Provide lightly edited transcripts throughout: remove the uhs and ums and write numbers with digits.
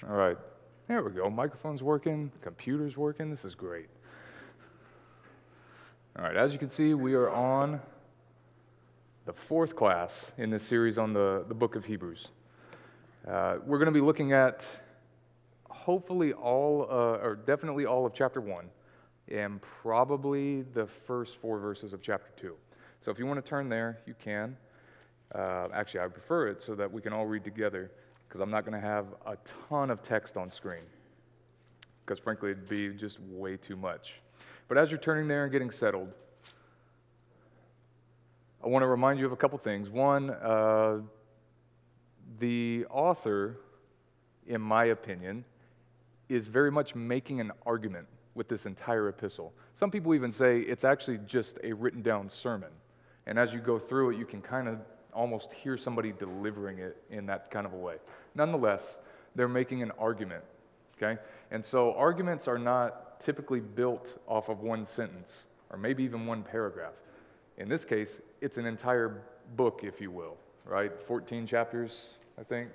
All right, there we go. Microphone's working, computer's working. This is great. All right, as you can see, we are on the fourth class in this series on the book of Hebrews. We're going to be looking at hopefully or definitely all of chapter 1 and probably the first 4 verses of chapter 2. So if you want to turn there, you can. Actually, I prefer it so that we can all read together, because I'm not going to have a ton of text on screen, because frankly it'd be just way too much. But as you're turning there and getting settled, I want to remind you of a couple things. One, the author, in my opinion, is very much making an argument with this entire epistle. Some people even say it's actually just a written down sermon. And as you go through it, you can kind of almost hear somebody delivering it in that kind of a way. Nonetheless, they're making an argument, okay? And so arguments are not typically built off of one sentence or maybe even one paragraph. In this case, it's an entire book, if you will, right? 14 chapters, I think,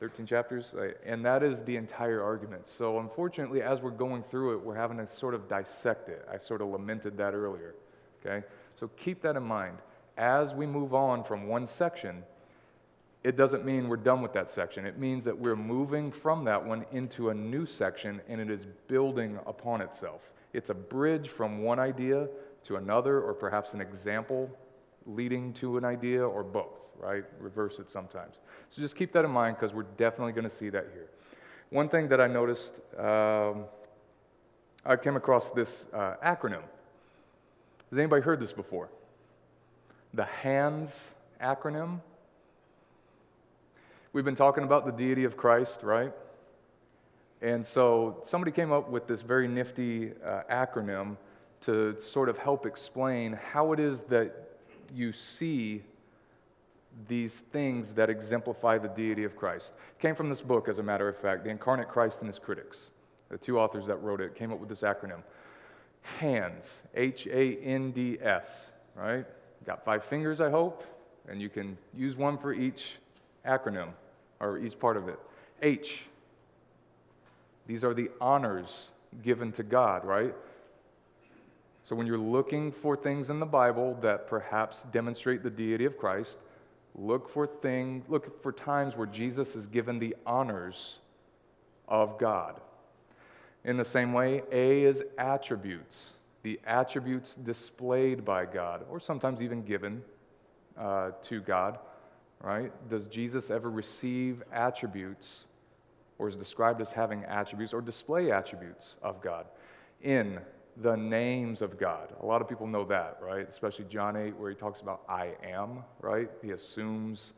13 chapters, and that is the entire argument. So unfortunately, as we're going through it, we're having to sort of dissect it. I sort of lamented that earlier, okay? So keep that in mind. As we move on from one section, it doesn't mean we're done with that section. It means that we're moving from that one into a new section, and it is building upon itself. It's a bridge from one idea to another, or perhaps an example leading to an idea, or both, right? Reverse it sometimes. So just keep that in mind, because we're definitely going to see that here. One thing that I noticed, I came across this acronym. Has anybody heard this before? The HANDS acronym. We've been talking about the deity of Christ, right? And so somebody came up with this very nifty acronym to sort of help explain how it is that you see these things that exemplify the deity of Christ. It came from this book, as a matter of fact, The Incarnate Christ and His Critics. The two authors that wrote it came up with this acronym. HANDS, H-A-N-D-S, right? Got 5 fingers, I hope, and you can use one for each acronym, or each part of it. H, these are the honors given to God, right? So when you're looking for things in the Bible that perhaps demonstrate the deity of Christ, look for times where Jesus is given the honors of God. In the same way, A is attributes, the attributes displayed by God, or sometimes even given to God, right? Does Jesus ever receive attributes, or is described as having attributes, or display attributes of God? In the names of God. A lot of people know that, right? Especially John 8, where he talks about I am, right? He assumes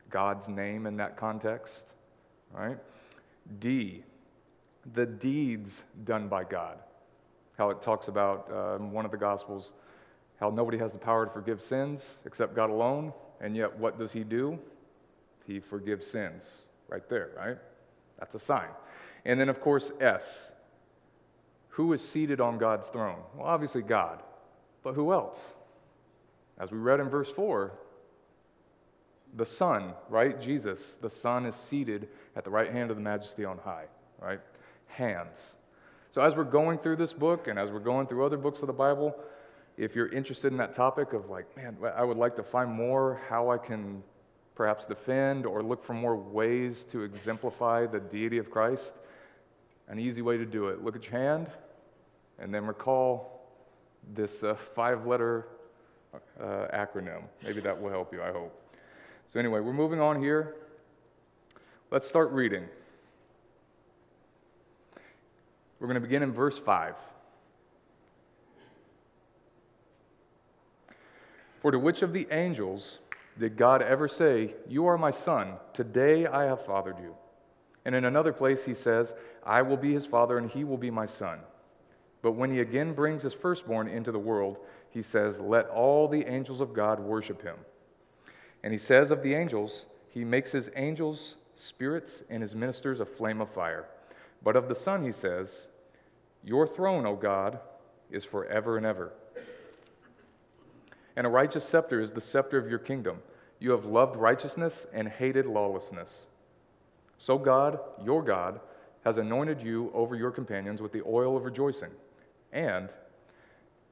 God's name in that context, right? D, the deeds done by God. How it talks about in one of the Gospels, how nobody has the power to forgive sins except God alone, and yet what does He do? He forgives sins. Right there, right? That's a sign. And then, of course, S. Who is seated on God's throne? Well, obviously God. But who else? As we read in verse 4, the Son, right? Jesus, the Son is seated at the right hand of the Majesty on high, right? Hands. So as we're going through this book, and as we're going through other books of the Bible, if you're interested in that topic of like, man, I would like to find more how I can perhaps defend or look for more ways to exemplify the deity of Christ, an easy way to do it, look at your hand, and then recall this 5-letter acronym. Maybe that will help you, I hope. So anyway, we're moving on here. Let's start reading. We're going to begin in verse 5. For to which of the angels did God ever say, "You are my son, today I have fathered you"? And in another place he says, "I will be his father and he will be my son." But when he again brings his firstborn into the world, he says, "Let all the angels of God worship him." And he says of the angels, he makes his angels spirits and his ministers a flame of fire. But of the Son he says, "Your throne, O God, is forever and ever. And a righteous scepter is the scepter of your kingdom. You have loved righteousness and hated lawlessness. So God, your God, has anointed you over your companions with the oil of rejoicing. And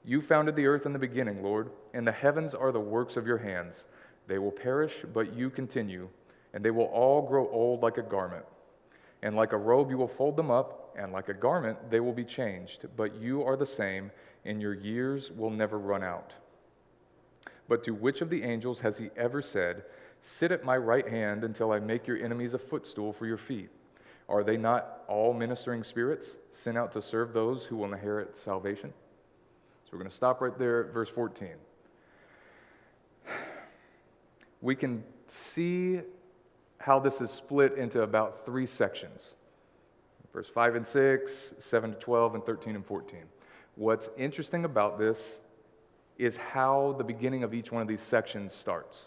you founded the earth in the beginning, Lord, and the heavens are the works of your hands. They will perish, but you continue, and they will all grow old like a garment. And like a robe you will fold them up, and like a garment they will be changed. But you are the same, and your years will never run out. But to which of the angels has he ever said, sit at my right hand until I make your enemies a footstool for your feet? Are they not all ministering spirits sent out to serve those who will inherit salvation? So we're going to stop right there at verse 14. We can see how this is split into about 3 sections. Verse 5 and 6, 7 to 12, and 13 and 14. What's interesting about this is how the beginning of each one of these sections starts.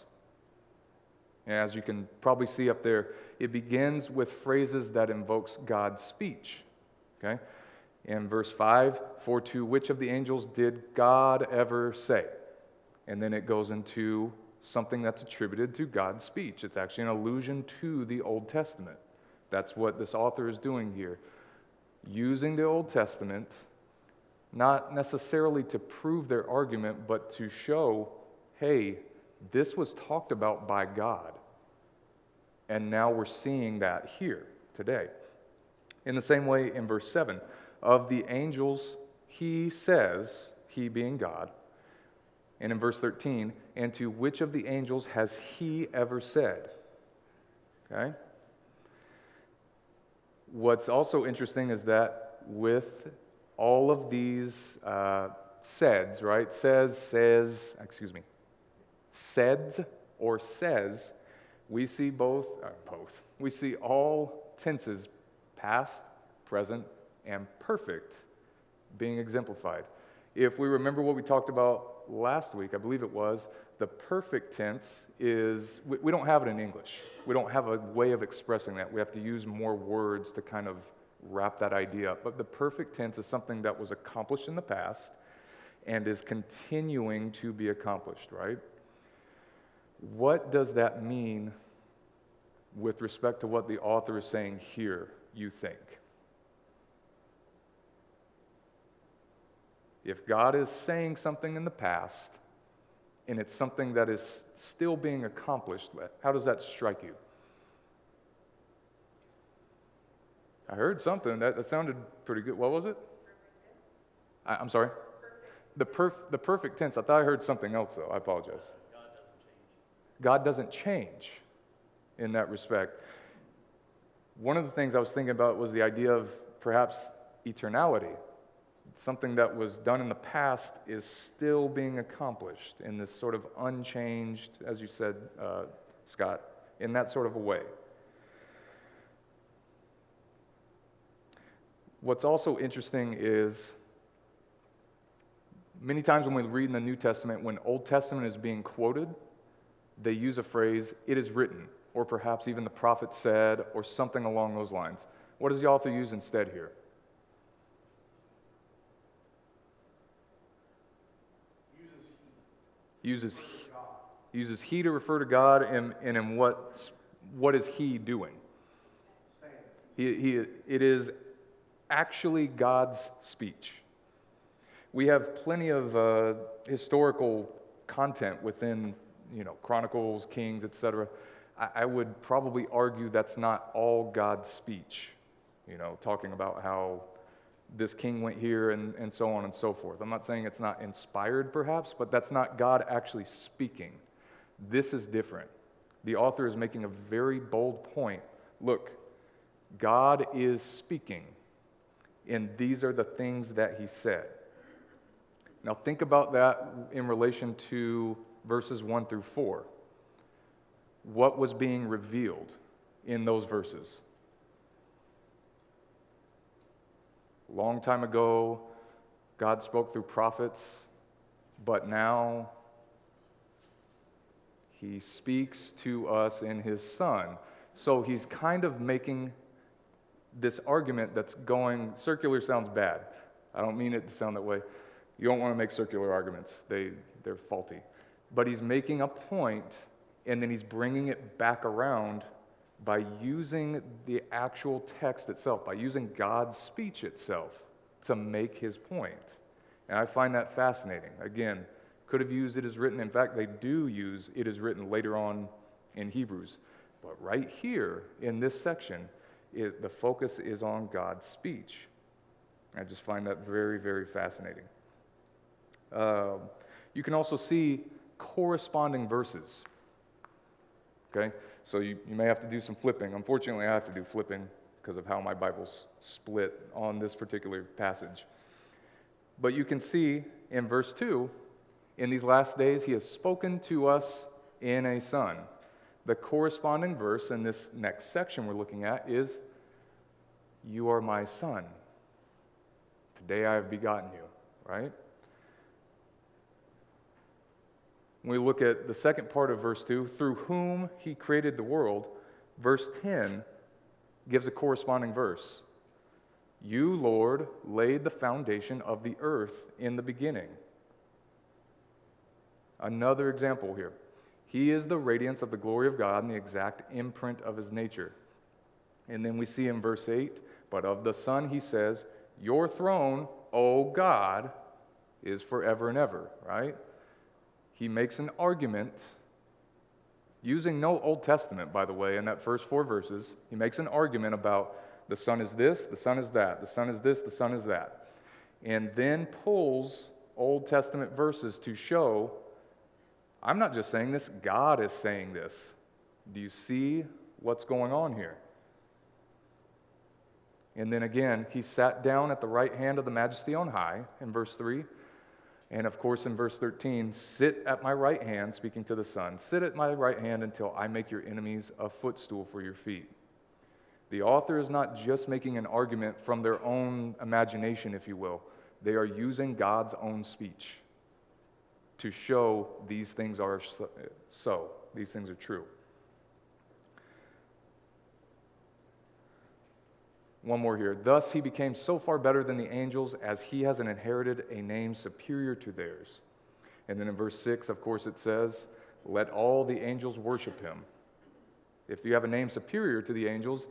And as you can probably see up there, it begins with phrases that invokes God's speech. Okay? In verse 5, for to which of the angels did God ever say? And then it goes into something that's attributed to God's speech. It's actually an allusion to the Old Testament. That's what this author is doing here. Using the Old Testament, not necessarily to prove their argument, but to show, hey, this was talked about by God. And now we're seeing that here today. In the same way, in verse 7, of the angels, he says, he being God. And in verse 13, and to which of the angels has he ever said? Okay? What's also interesting is that with all of these saids, right? Saids or says, we see both. We see all tenses, past, present, and perfect, being exemplified. If we remember what we talked about last week, I believe it was, the perfect tense is, we don't have it in English. We don't have a way of expressing that. We have to use more words to kind of wrap that idea up. But the perfect tense is something that was accomplished in the past and is continuing to be accomplished, right? What does that mean with respect to what the author is saying here, you think? If God is saying something in the past, and it's something that is still being accomplished, how does that strike you? I heard something. That sounded pretty good. What was it? I'm sorry? The perfect tense. I thought I heard something else, though. I apologize. God doesn't change in that respect. One of the things I was thinking about was the idea of perhaps eternality. Something that was done in the past is still being accomplished in this sort of unchanged, as you said, Scott, in that sort of a way. What's also interesting is many times when we read in the New Testament, when Old Testament is being quoted, they use a phrase, it is written, or perhaps even the prophet said, or something along those lines. What does the author use instead here? Uses he to refer to God, and in what is he doing? It is actually God's speech. We have plenty of historical content within, Chronicles, Kings, etc. I would probably argue that's not all God's speech. Talking about how this king went here and so on and so forth. I'm not saying it's not inspired perhaps, but that's not God actually speaking. This is different. The author is making a very bold point. Look, God is speaking, and these are the things that he said. Now think about that in relation to verses 1 through 4. What was being revealed in those verses? Long time ago, God spoke through prophets, but now he speaks to us in his Son. So he's kind of making this argument that's going, circular sounds bad. I don't mean it to sound that way. You don't want to make circular arguments. They're faulty. But he's making a point, and then he's bringing it back around by using the actual text itself, by using God's speech itself to make his point. And I find that fascinating. Again, could have used it as written. In fact, they do use it as written later on in Hebrews. But right here in this section, the focus is on God's speech. I just find that very, very fascinating. You can also see corresponding verses. Okay? So you may have to do some flipping. Unfortunately, I have to do flipping because of how my Bible's split on this particular passage. But you can see in verse 2, in these last days he has spoken to us in a son. The corresponding verse in this next section we're looking at is, you are my son. Today I have begotten you, right? When we look at the second part of verse 2, through whom he created the world, verse 10 gives a corresponding verse. You, Lord, laid the foundation of the earth in the beginning. Another example here. He is the radiance of the glory of God and the exact imprint of his nature. And then we see in verse 8, but of the Son he says, your throne, O God, is forever and ever, right? He makes an argument, using no Old Testament, by the way, in that first 4 verses. He makes an argument about the Son is this, the Son is that, the Son is this, the Son is that. And then pulls Old Testament verses to show, I'm not just saying this, God is saying this. Do you see what's going on here? And then again, he sat down at the right hand of the Majesty on high, in verse 3. And of course, in verse 13, sit at my right hand, speaking to the Son, sit at my right hand until I make your enemies a footstool for your feet. The author is not just making an argument from their own imagination, if you will. They are using God's own speech to show these things are so. These things are true. One more here. Thus he became so far better than the angels as he has inherited a name superior to theirs. And then in verse 6, of course, it says, let all the angels worship him. If you have a name superior to the angels,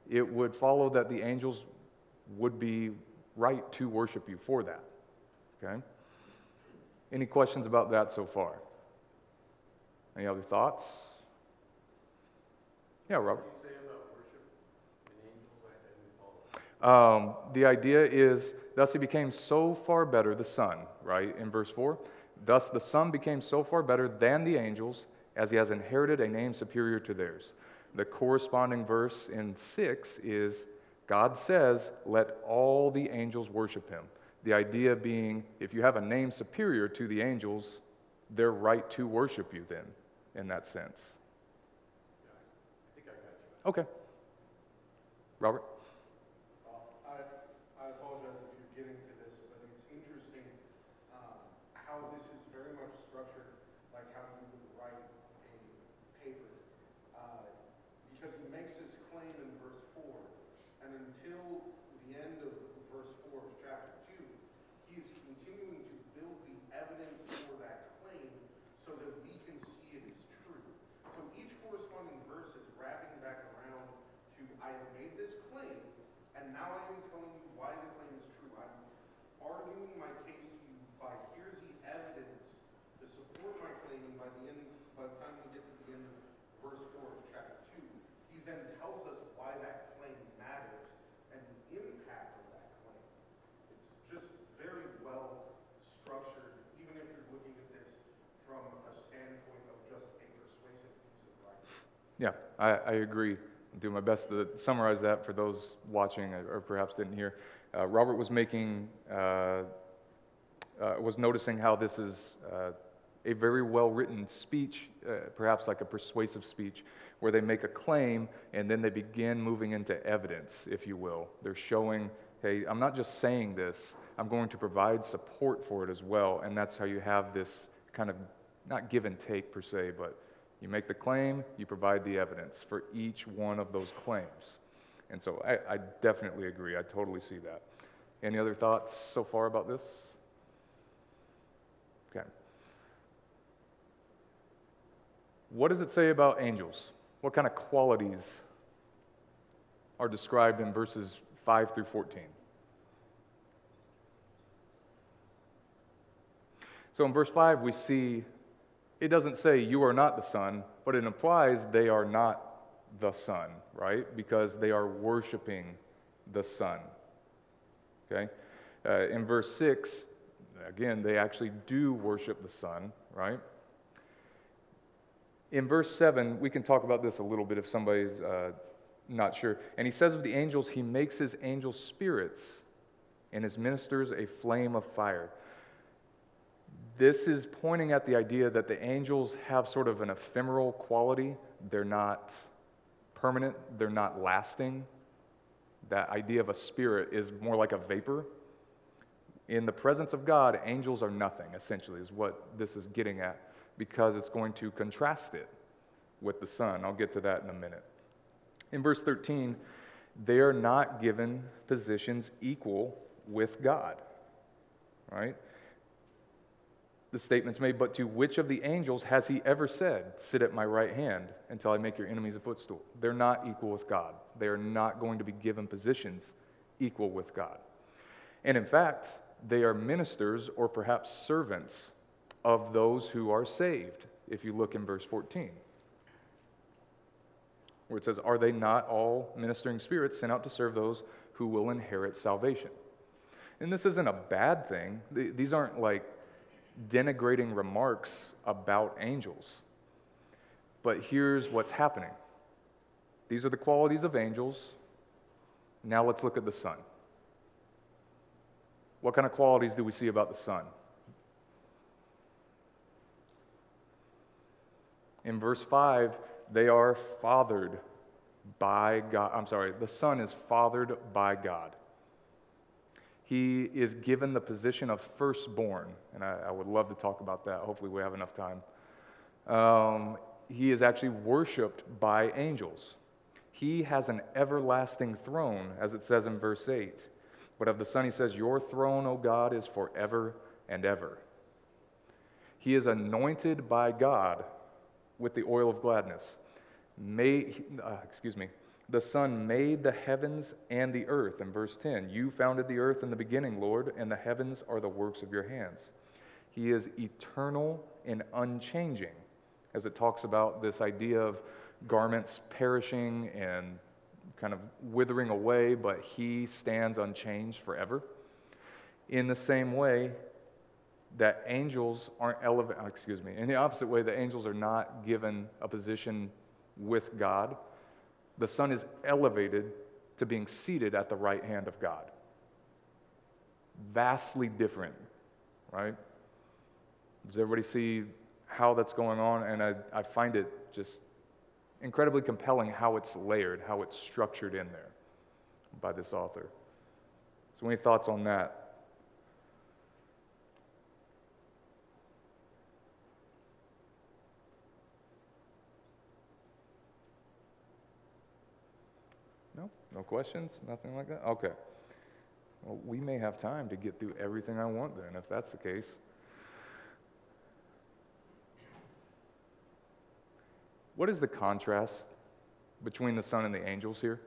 it would follow that the angels would be right to worship you for that. Okay? Any questions about that so far? Any other thoughts? Yeah, Robert. What do you say about worship and angels? The idea is, thus he became so far better, the Son, right, in verse 4. Thus the Son became so far better than the angels as he has inherited a name superior to theirs. The corresponding verse in 6 is, God says, let all the angels worship him. The idea being, if you have a name superior to the angels, they're right to worship you then, in that sense. Yeah, I think I got you. Okay. Robert? I apologize if you're getting to this, but it's interesting how this is very much structured like how you would write a paper. Because he makes this claim in verse 4, and until the end of verse 4 of chapter 2, he is continuing to build the evidence for that claim so that we can see it is true. So each corresponding verse is wrapping back around to, I have made this claim, and now I am telling you why the claim is true. I'm arguing my case to you by here's the evidence to support my claim, and by the time we get to the end of verse 4 of chapter 2, he then tells us why that claim matters and the impact of that claim. It's just very well structured, even if you're looking at this from a standpoint of just a persuasive piece of writing. Yeah, I agree. I'll do my best to summarize that for those watching or perhaps didn't hear. Robert was was noticing how this is a very well-written speech, perhaps like a persuasive speech, where they make a claim and then they begin moving into evidence, if you will. They're showing, hey, I'm not just saying this, I'm going to provide support for it as well, and that's how you have this kind of, not give and take per se, but you make the claim, you provide the evidence for each one of those claims. And so I definitely agree. I totally see that. Any other thoughts so far about this? Okay. What does it say about angels? What kind of qualities are described in verses 5 through 14. So in verse 5, we see it doesn't say you are not the Son, but it implies they are not the Son, right? Because they are worshiping the Son. Okay? In verse 6, again, they actually do worship the Son, right? In verse 7, we can talk about this a little bit if somebody's not sure. And he says of the angels, he makes his angels spirits and his ministers a flame of fire. This is pointing at the idea that the angels have sort of an ephemeral quality. They're not permanent, they're not lasting. That idea of a spirit is more like a vapor. In the presence of God, angels are nothing, essentially, is what this is getting at, because it's going to contrast it with the Son. I'll get to that in a minute. In verse 13, they are not given positions equal with God, right? The statement's made, but to which of the angels has he ever said, sit at my right hand until I make your enemies a footstool? They're not equal with God. They are not going to be given positions equal with God. And in fact, they are ministers or perhaps servants of those who are saved, if you look in verse 14, where it says, are they not all ministering spirits sent out to serve those who will inherit salvation? And this isn't a bad thing. These aren't like denigrating remarks about angels. But here's what's happening. These are the qualities of angels. Now let's look at the Son. What kind of qualities do we see about the Son? In verse 5, they are fathered by God. The Son is fathered by God. He is given the position of firstborn, and I would love to talk about that. Hopefully we have enough time. He is actually worshipped by angels. He has an everlasting throne, as it says in verse 8. But of the Son he says, your throne, O God, is forever and ever. He is anointed by God with the oil of gladness. The Son made the heavens and the earth, in verse 10. You founded the earth in the beginning, Lord, and the heavens are the works of your hands. He is eternal and unchanging, as it talks about this idea of garments perishing and kind of withering away, but he stands unchanged forever. In the same way that angels aren't in the opposite way, the angels are not given a position with God. The Son is elevated to being seated at the right hand of God. Vastly different, right? Does everybody see how that's going on? And I find it just incredibly compelling how it's layered, how it's structured in there by this author. So any thoughts on that? No questions? Nothing like that? Okay. Well, we may have time to get through everything I want then, if that's the case. What is the contrast between the Son and the angels here?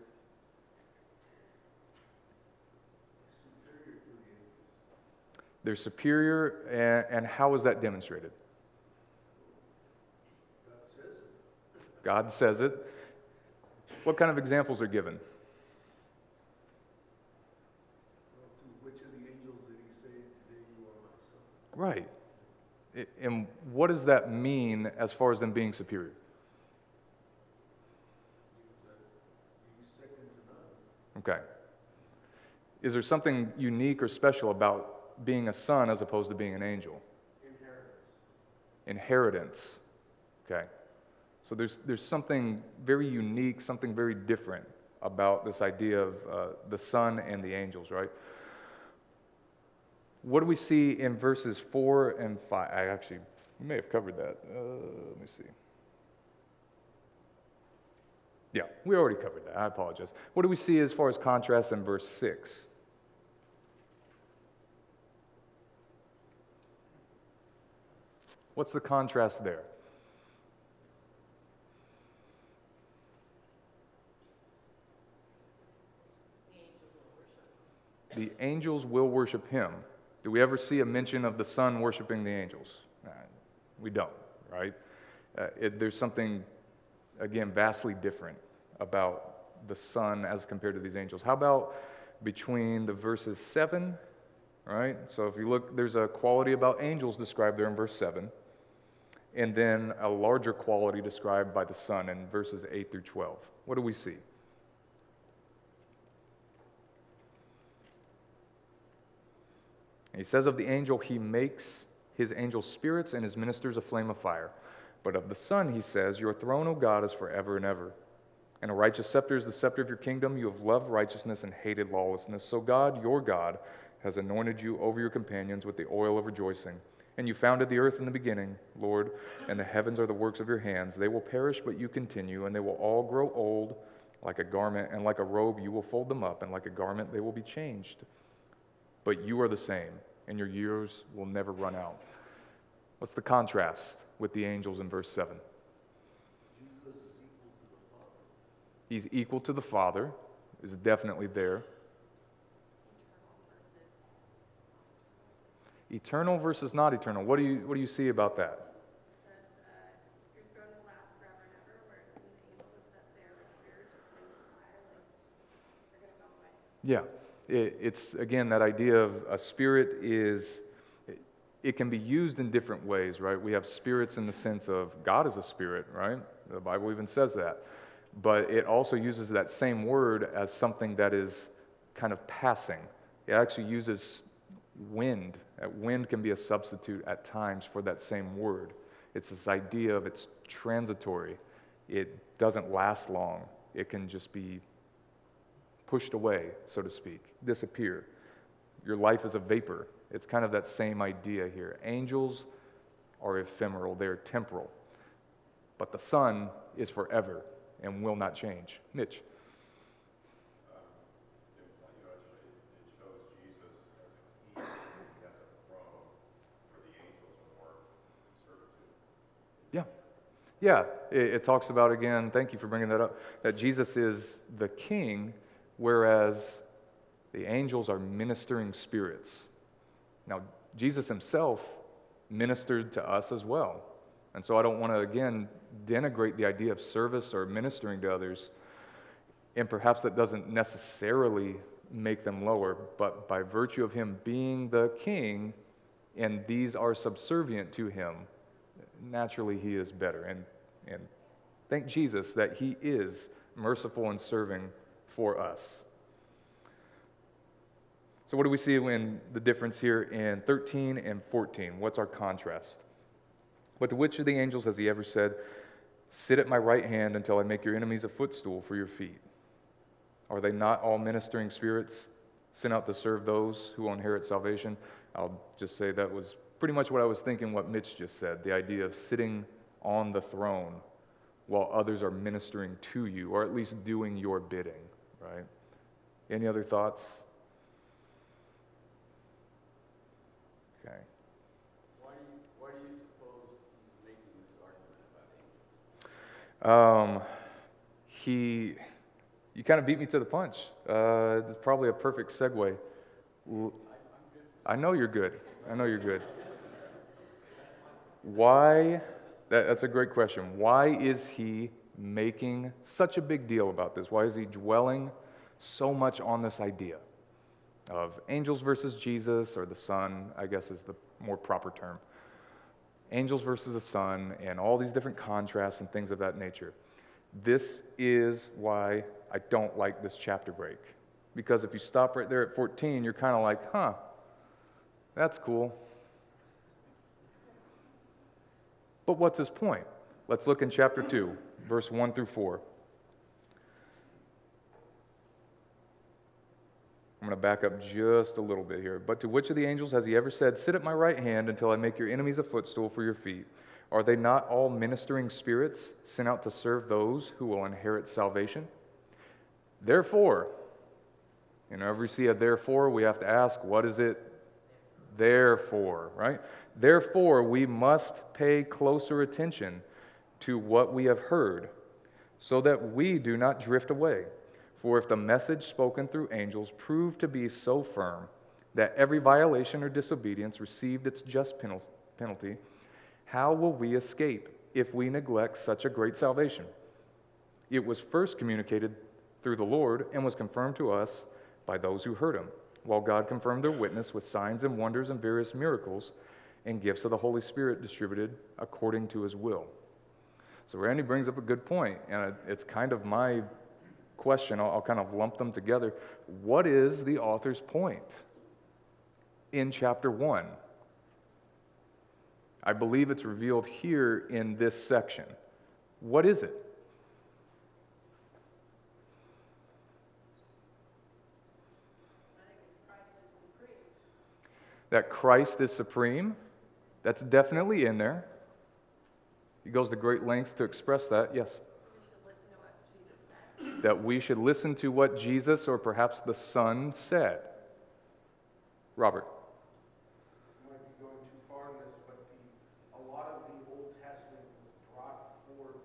They're superior, and how is that demonstrated? God says it. What kind of examples are given? Right. And what does that mean as far as them being superior? Okay. Is there something unique or special about being a son as opposed to being an angel? Inheritance. Okay. So there's something very unique, something very different about this idea of the Son and the angels, right? What do we see in verses 4 and 5? We may have covered that. Let me see. Yeah, we already covered that. I apologize. What do we see as far as contrast in verse 6? What's the contrast there? the angels will worship him. Do we ever see a mention of the Son worshiping the angels? We don't, right? There's something, again, vastly different about the Son as compared to these angels. How about between the verses 7, right? So if you look, there's a quality about angels described there in verse 7, and then a larger quality described by the Son in verses 8 through 12. What do we see? He says of the angel, he makes his angels spirits and his ministers a flame of fire. But of the Son, he says, your throne, O God, is forever and ever. And a righteous scepter is the scepter of your kingdom. You have loved righteousness and hated lawlessness. So God, your God, has anointed you over your companions with the oil of rejoicing. And you founded the earth in the beginning, Lord, and the heavens are the works of your hands. They will perish, but you continue, and they will all grow old like a garment, and like a robe you will fold them up, and like a garment they will be changed. But you are the same, and your years will never run out. What's the contrast with the angels in verse 7? Jesus is equal to the Father. He's equal to the Father, is definitely there. Eternal versus not eternal. What do you see about that? It says, your throne will last forever and ever, whereas in the angels it says they are like spirits or flames of fire, like they're going to go away. Yeah, it's again that idea of a spirit it can be used in different ways, right? We have spirits in the sense of God is a spirit, right? The Bible even says that. But it also uses that same word as something that is kind of passing. It actually uses wind. Wind can be a substitute at times for that same word. It's this idea of it's transitory. It doesn't last long. It can just be pushed away, so to speak, disappear. Your life is a vapor. It's kind of that same idea here. Angels are ephemeral, they're temporal. But the Son is forever and will not change. Mitch. It shows Jesus as a king, he has a throne for the angels and more servitude. Yeah, it talks about, again, thank you for bringing that up, that Jesus is the king, whereas the angels are ministering spirits. Now, Jesus himself ministered to us as well. And so I don't want to, again, denigrate the idea of service or ministering to others, and perhaps that doesn't necessarily make them lower, but by virtue of him being the king, and these are subservient to him, naturally he is better. And thank Jesus that he is merciful and serving for us. So what do we see in the difference here in 13 and 14? What's our contrast? But to which of the angels has he ever said, sit at my right hand until I make your enemies a footstool for your feet? Are they not all ministering spirits sent out to serve those who will inherit salvation? I'll just say that was pretty much what I was thinking, what Mitch just said, the idea of sitting on the throne while others are ministering to you, or at least doing your bidding, right? Any other thoughts? Okay. Why do you suppose he's making this argument about angels? You kind of beat me to the punch. It's probably a perfect segue. I know you're good. Why? That's a great question. Why is he making such a big deal about this? Why is he dwelling so much on this idea of angels versus Jesus, or the Son, I guess is the more proper term. Angels versus the Son, and all these different contrasts and things of that nature. This is why I don't like this chapter break. Because if you stop right there at 14, you're kind of like, that's cool. But what's his point? Let's look in chapter 2, verse 1 through 4. I'm going to back up just a little bit here. But to which of the angels has he ever said, sit at my right hand until I make your enemies a footstool for your feet? Are they not all ministering spirits sent out to serve those who will inherit salvation? Therefore, whenever we see a therefore, we have to ask, what is it there for, right? Therefore, we must pay closer attention to what we have heard, so that we do not drift away. For if the message spoken through angels proved to be so firm that every violation or disobedience received its just penalty, how will we escape if we neglect such a great salvation? It was first communicated through the Lord and was confirmed to us by those who heard him, while God confirmed their witness with signs and wonders and various miracles and gifts of the Holy Spirit distributed according to his will. So Randy brings up a good point, and it's kind of my question. I'll kind of lump them together. What is the author's point in chapter 1? I believe it's revealed here in this section. What is it? That Christ is supreme. That's definitely in there. He goes to great lengths to express that. Yes? That we should listen to what Jesus or perhaps the Son said. Robert. Might be going too far in this, but a lot of the Old Testament was brought forth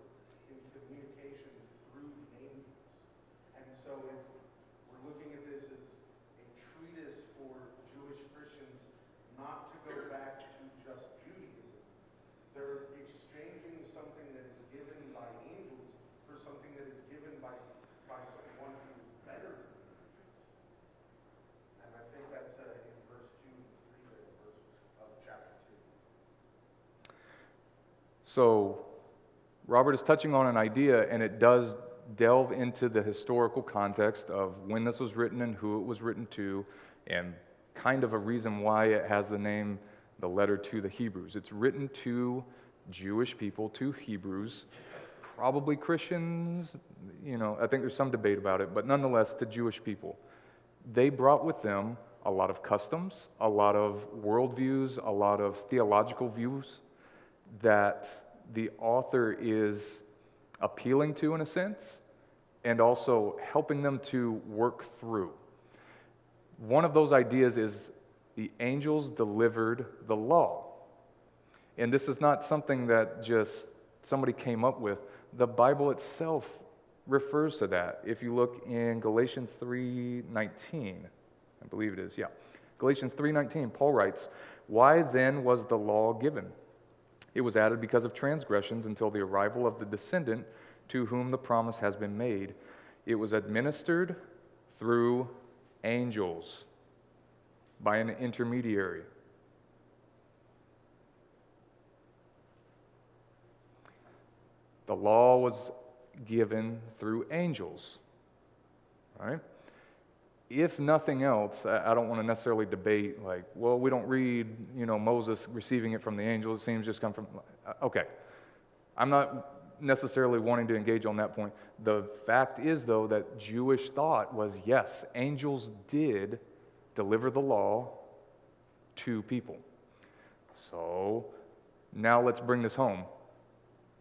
in communication through the angels. And so if we're looking at this as a treatise for Jewish Christians not to go back to just Judaism, they're exchanging something that is given by angels for something that is given by someone who is better than angels. And I think that's in verse 2 and 3 of chapter 2. So, Robert is touching on an idea, and it does delve into the historical context of when this was written and who it was written to, and kind of a reason why it has the name, the letter to the Hebrews. It's written to Jewish people, to Hebrews, probably Christians, I think there's some debate about it, but nonetheless to Jewish people. They brought with them a lot of customs, a lot of worldviews, a lot of theological views that the author is appealing to in a sense, and also helping them to work through. One of those ideas is the angels delivered the law. And this is not something that just somebody came up with. The Bible itself refers to that. If you look in Galatians 3:19, I believe it is, yeah. Galatians 3:19, Paul writes, "Why then was the law given? It was added because of transgressions until the arrival of the descendant to whom the promise has been made. It was administered through angels by an intermediary." The law was given through angels, right? If nothing else, I don't want to necessarily debate like, well, we don't read, Moses receiving it from the angels. It seems just come from, okay. I'm not necessarily wanting to engage on that point. The fact is, though, that Jewish thought was, yes, angels did deliver the law to people. So now let's bring this home.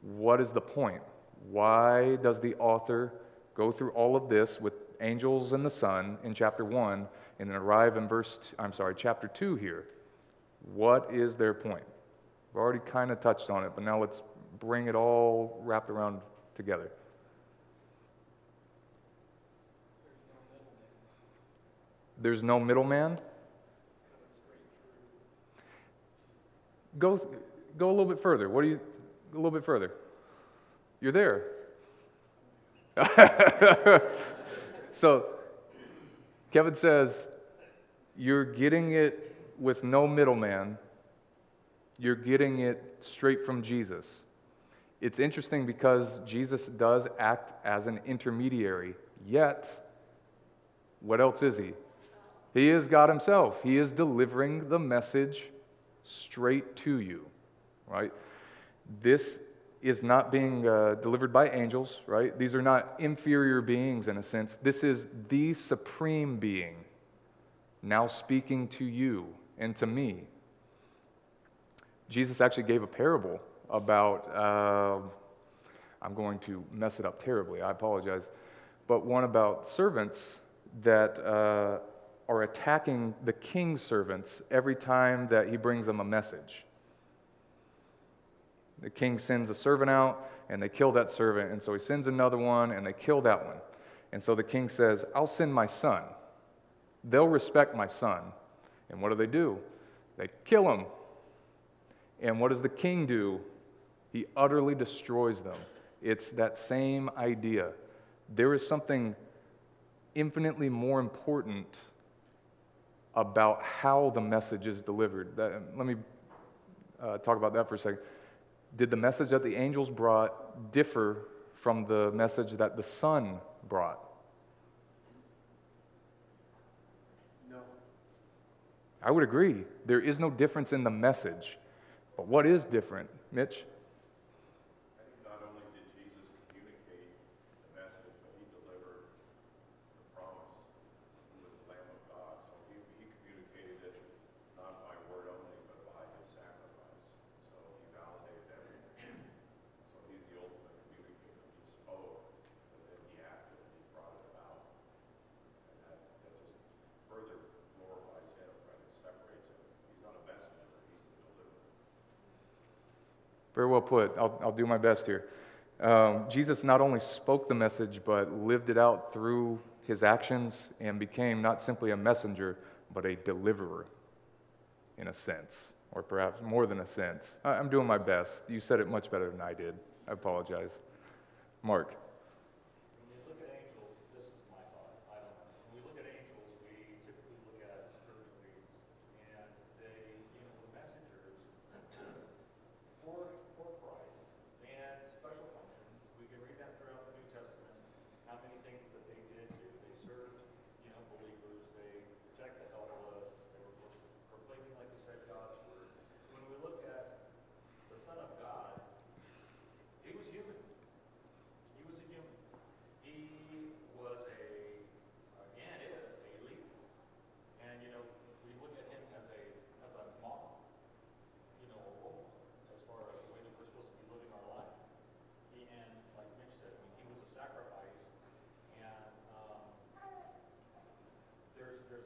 What is the point? Why does the author go through all of this with angels and the Son in chapter 1 and then arrive in chapter 2 here? What is their point? We've already kind of touched on it, but now let's bring it all wrapped around together. There's no middleman? Go a little bit further. A little bit further. You're there. So, Kevin says, you're getting it with no middleman. You're getting it straight from Jesus. It's interesting because Jesus does act as an intermediary, yet, what else is he? He is God himself. He is delivering the message straight to you, right? This is not being delivered by angels, right? These are not inferior beings in a sense. This is the supreme being now speaking to you and to me. Jesus actually gave a parable about, I'm going to mess it up terribly, I apologize, but one about servants that are attacking the king's servants every time that he brings them a message. The king sends a servant out, and they kill that servant, and so he sends another one, and they kill that one. And so the king says, I'll send my son. They'll respect my son. And what do? They kill him. And what does the king do? He utterly destroys them. It's that same idea. There is something infinitely more important about how the message is delivered. Let me talk about that for a second. Did the message that the angels brought differ from the message that the Son brought? No. I would agree. There is no difference in the message. But what is different, Mitch? I think not only did Jesus communicate the message, but he delivered the promise. He was the Lamb of God. So he communicated it not by word only, but by his sacrifice. So he validated everything. So he's the ultimate communicator. He spoke, but then he acted and he brought it about. And that just further glorifies him, right? It separates him. He's not a messenger, he's the deliverer. Very well put. I'll do my best here. Jesus not only spoke the message, but lived it out through his actions and became not simply a messenger, but a deliverer, in a sense, or perhaps more than a sense. I'm doing my best. You said it much better than I did. I apologize. Mark. When we look at angels, this is my thought, I don't know. When we look at angels, we typically look at spiritual beings. And they, the messengers for Christ and special functions. We can read that throughout the New Testament, how many things that they did do. They served, believers. They protect the helpless. They were proclaiming, like you said, God's word. When we look at the Son of God, he was human. He was a human. He was and is a leader. And, we look at him as a model, a role, as far as the way that we're supposed to be living our life. And like Mitch said, he was a sacrifice. And there's a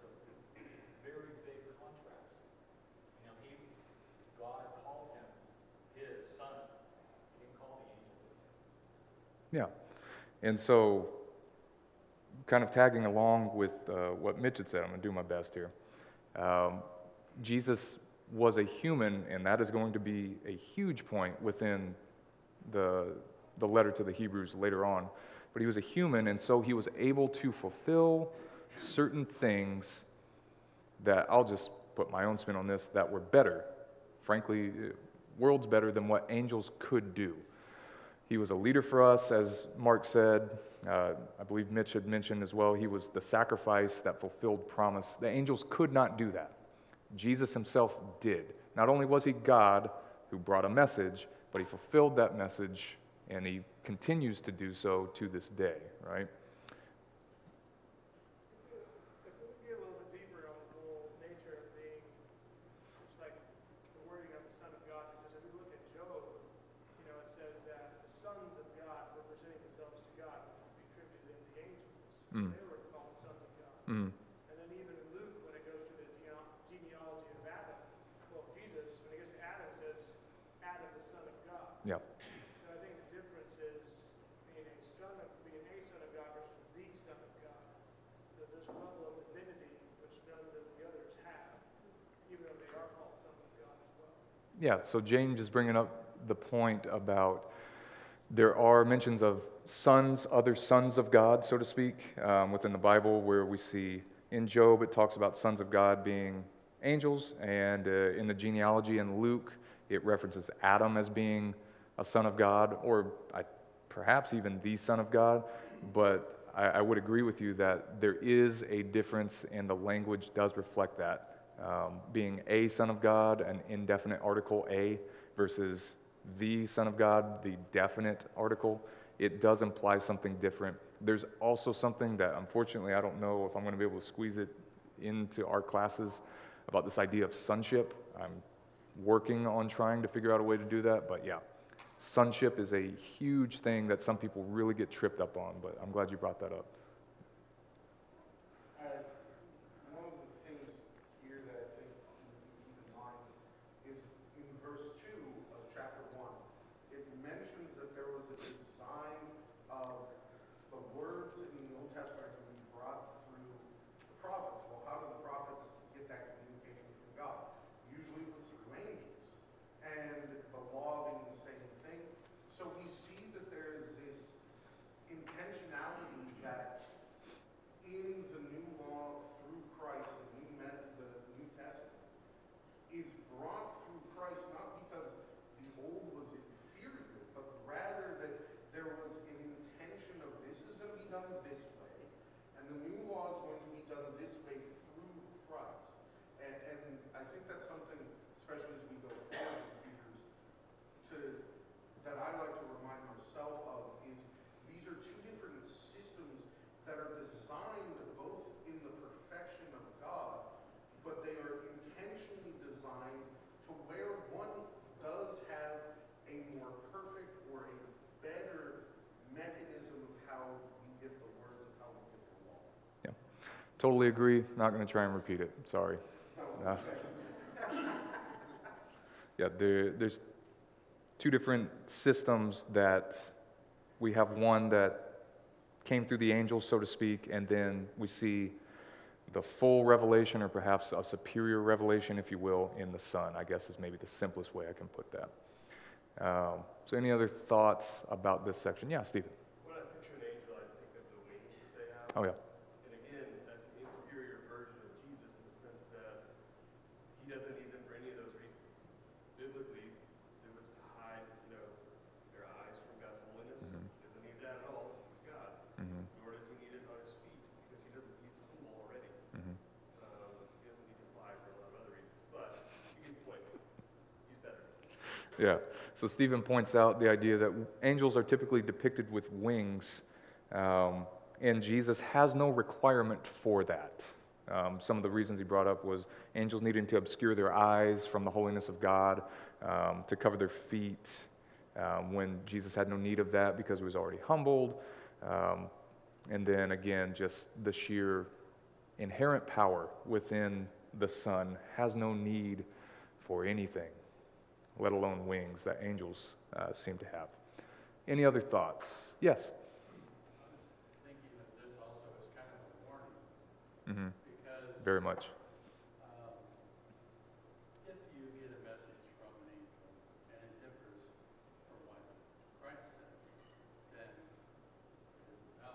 very big contrast. God called him his son. He didn't call the angel. Yeah. And so, kind of tagging along with what Mitch had said, I'm going to do my best here. Jesus was a human, and that is going to be a huge point within the letter to the Hebrews later on. But he was a human, and so he was able to fulfill certain things that, I'll just put my own spin on this, that were better. Frankly, worlds better than what angels could do. He was a leader for us, as Mark said. I believe Mitch had mentioned as well, he was the sacrifice that fulfilled promise. The angels could not do that. Jesus himself did. Not only was he God who brought a message, but he fulfilled that message, and he continues to do so to this day, right? If we get a little bit deeper on the whole nature of being, just like the wording of the Son of God, because if we look at Job, it says that the sons of God were presenting themselves to God, which would be attributed to the angels. They were called sons of God. And then even in Luke, when it goes to the genealogy of Adam, well, Jesus, when it gets to Adam, it says, Adam, the son of God. Yeah. So I think the difference is being a son of God versus the son of God. That there's a level of divinity which none of the others have, even though they are called sons of God as well. Yeah, so James is bringing up the point about there are mentions of sons, other sons of God, so to speak, within the Bible, where we see in Job it talks about sons of God being angels, and in the genealogy in Luke it references Adam as being a son of God, or perhaps even the son of God. But I would agree with you that there is a difference, and the language does reflect that. Being a son of God, an indefinite article a, versus the Son of God, the definite article, it does imply something different. There's also something that, unfortunately, I don't know if I'm going to be able to squeeze it into our classes about this idea of sonship. I'm working on trying to figure out a way to do that, but yeah, sonship is a huge thing that some people really get tripped up on, but I'm glad you brought that up. One of the things here that I think we need to keep in mind is in verse 2 of chapter 1, it mentions that there was a design of the words in the Old Testament are to be brought through the prophets. Well, how do the prophets get that communication from God? Usually it was through angels. And the law being the same thing. So we see that there is this intentionality that in the new law through Christ, the New Testament, is brought through Christ not because the old was inferior, but rather that there was an intention of this is going to be done this way, and the new law is going to be done this way through Christ. And I think that's something, especially as we go forward to Hebrews, that I like to remind myself of is these are two different systems that are designed both in the perfection of God, but they are intentionally designed to where one does have a more perfect or a better mechanism of how we get the words of how we get the law. Yeah, totally agree. Not going to try and repeat it. Sorry. Yeah, there's two different systems that we have one that came through the angels, so to speak, and then we see the full revelation, or perhaps a superior revelation, if you will, in the Son, I guess is maybe the simplest way I can put that. So any other thoughts about this section? Yeah, Stephen. When I picture an angel, I think of the wings that they have. Oh, yeah. And again, that's an inferior version of Jesus in the sense that he doesn't need them for any of those reasons. Biblically, it was to hide, their eyes from God's holiness. Mhm. He doesn't need that at all. He's God. Mhm. Nor does he need it on his feet because he's humble already. Mhm. He doesn't need to fly for a lot of other reasons. But you get the point. He's better. Yeah. So Stephen points out the idea that angels are typically depicted with wings, and Jesus has no requirement for that. Some of the reasons he brought up was angels needing to obscure their eyes from the holiness of God, to cover their feet, when Jesus had no need of that because he was already humbled. And then again, just the sheer inherent power within the Son has no need for anything, let alone wings that angels seem to have. Any other thoughts? Yes? Thinking of this also as kind of a warning, Mm-hmm. because Very much. if you get a message from an angel and it differs from what Christ said, then no.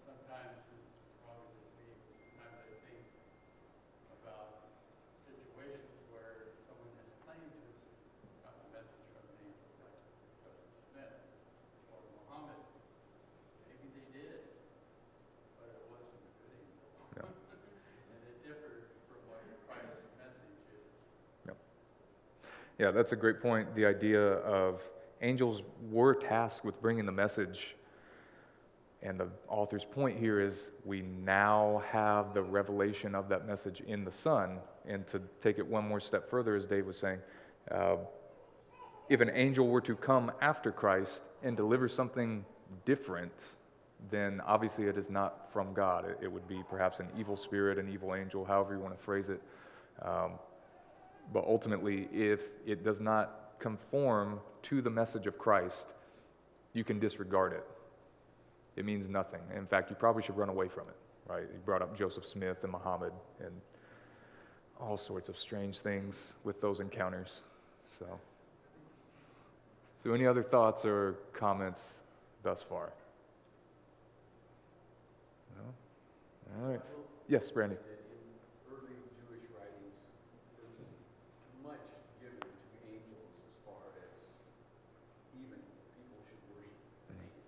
Sometimes this is probably just me, but sometimes I think about situations where someone has claimed to have gotten a message from an angel, like Joseph Smith or Muhammad. Maybe they did, but it wasn't a good angel. Yeah. And it differed from what Christ's message is. Yeah, that's a great point. The idea of angels were tasked with bringing the message, and the author's point here is we now have the revelation of that message in the Son. And to take it one more step further, as Dave was saying, if an angel were to come after Christ and deliver something different, then obviously it is not from God. It would be perhaps an evil spirit, an evil angel, however you want to phrase it. But ultimately, if it does not conform to the message of Christ, you can disregard it. It means nothing. In fact, you probably should run away from it, right? You brought up Joseph Smith and Muhammad and all sorts of strange things with those encounters. So any other thoughts or comments thus far? No? All right. Yes, Brandy. That in early Jewish writings, there was much given to angels as far as even people should worship an angel.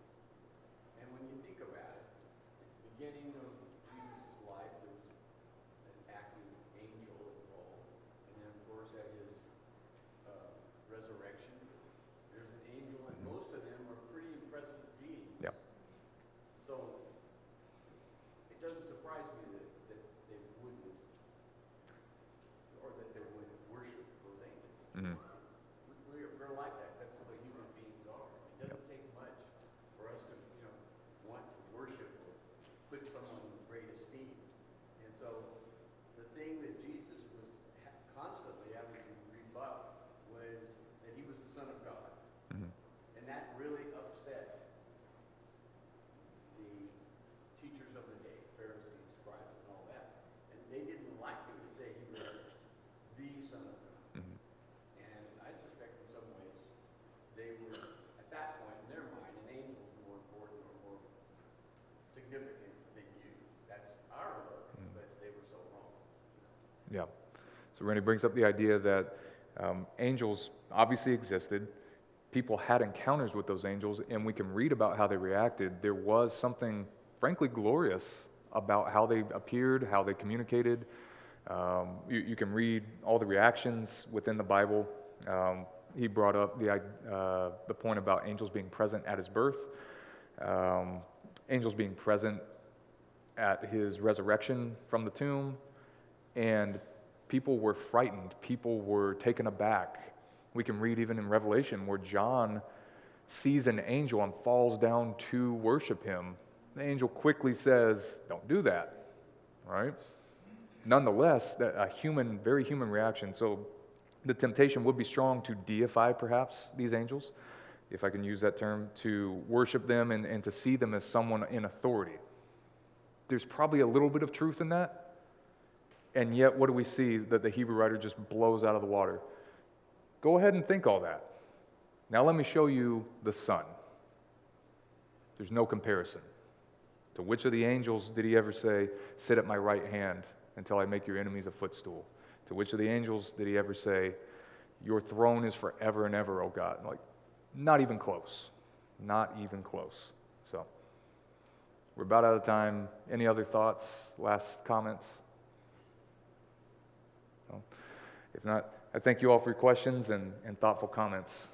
And when you think about it, at the beginning of Jesus' life, there was an active angel involved. And then, of course, at his resurrection, there's an angel, and most of them are pretty impressive beings. Yeah. So it doesn't surprise me that they So Rennie brings up the idea that angels obviously existed. People had encounters with those angels, and we can read about how they reacted. There was something, frankly, glorious about how they appeared, how they communicated. You can read all the reactions within the Bible. He brought up the point about angels being present at his birth, angels being present at his resurrection from the tomb, and people were frightened. People were taken aback. We can read even in Revelation where John sees an angel and falls down to worship him. The angel quickly says, "Don't do that," right? Nonetheless, a very human reaction. So the temptation would be strong to deify perhaps these angels, if I can use that term, to worship them and to see them as someone in authority. There's probably a little bit of truth in that, and yet what do we see that the Hebrew writer just blows out of the water? Go ahead and think all that. Now let me show you the Son. There's no comparison. To which of the angels did he ever say, "Sit at my right hand until I make your enemies a footstool"? To which of the angels did he ever say, "Your throne is forever and ever, O God"? Like, not even close. Not even close. So, we're about out of time. Any other thoughts, last comments? No? If not, I thank you all for your questions and thoughtful comments.